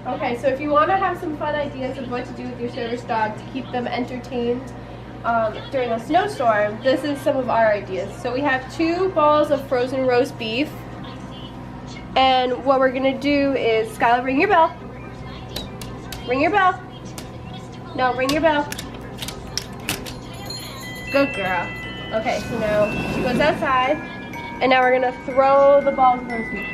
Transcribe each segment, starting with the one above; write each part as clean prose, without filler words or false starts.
Okay, so if you want to have some fun ideas of what to do with your service dog to keep them entertained during a snowstorm, this is some of our ideas. So we have 2 balls of frozen roast beef. And what we're going to do is, Skylar, ring your bell. Ring your bell. No, ring your bell. Good girl. Okay, so now she goes outside. And now we're going to throw the balls of roast beef.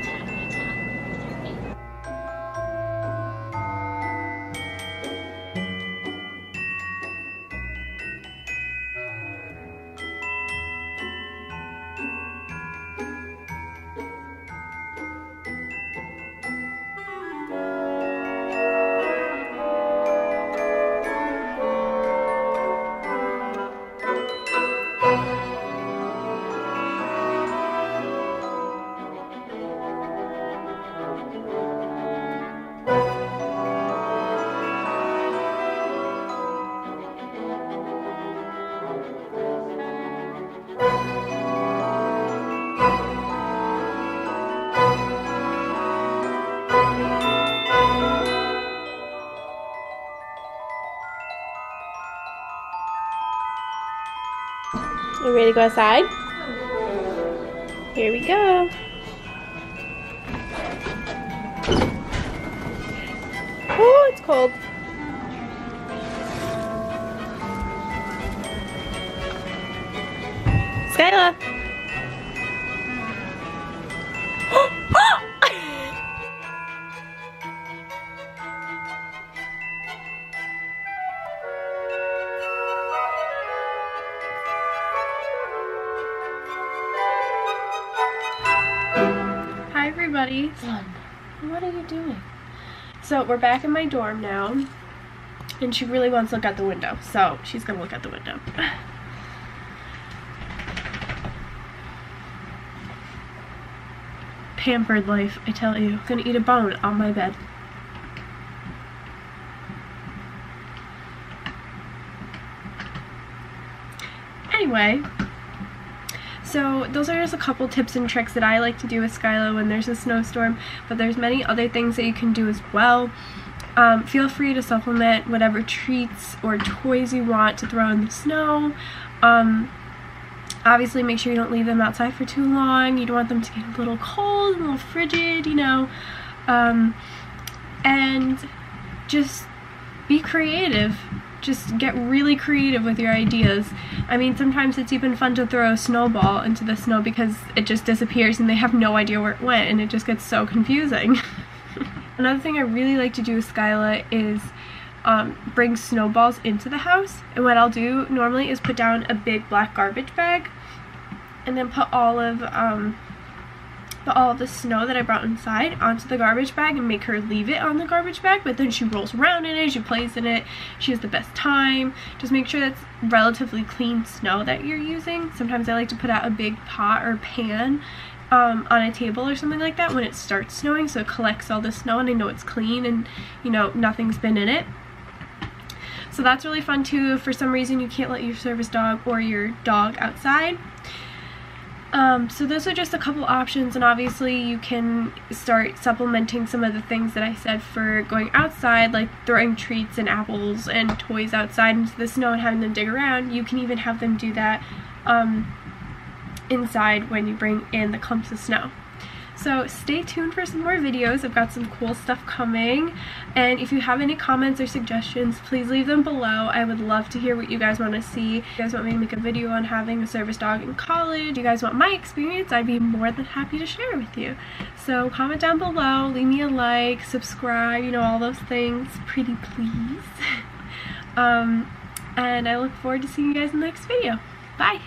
You ready to go outside? Here we go. Oh, it's cold. Skyla. Hi everybody. What are you doing? So we're back in my dorm now, and she really wants to look out the window, so she's gonna look out the window. Pampered life, I tell you. Gonna eat a bone on my bed. Anyway, so those are just a couple tips and tricks that I like to do with Skyla when there's a snowstorm, but there's many other things that you can do as well. Feel free to supplement whatever treats or toys you want to throw in the snow. Obviously make sure you don't leave them outside for too long. You don't want them to get a little cold, a little frigid, you know. And just be creative. Just get really creative with your ideas. I mean, sometimes it's even fun to throw a snowball into the snow because it just disappears and they have no idea where it went, and it just gets so confusing. Another thing I really like to do with Skyla is bring snowballs into the house. And what I'll do normally is put down a big black garbage bag and then put all of the snow that I brought inside onto the garbage bag and make her leave it on the garbage bag, but then she rolls around in it, she plays in it, she has the best time. Just make sure that's relatively clean snow that you're using. Sometimes I like to put out a big pot or pan on a table or something like that when it starts snowing, so it collects all the snow and I know it's clean and, you know, nothing's been in it. So that's really fun too if for some reason you can't let your service dog or your dog outside. So those are just a couple options, and obviously you can start supplementing some of the things that I said for going outside, like throwing treats and apples and toys outside into the snow and having them dig around. You can even have them do that inside when you bring in the clumps of snow. So stay tuned for some more videos. I've got some cool stuff coming, and if you have any comments or suggestions, please leave them below. I would love to hear what you guys want to see. If you guys want me to make a video on having a service dog in college, if you guys want my experience, I'd be more than happy to share with you. So comment down below, leave me a like, subscribe, you know, all those things, pretty please. And I look forward to seeing you guys in the next video. Bye!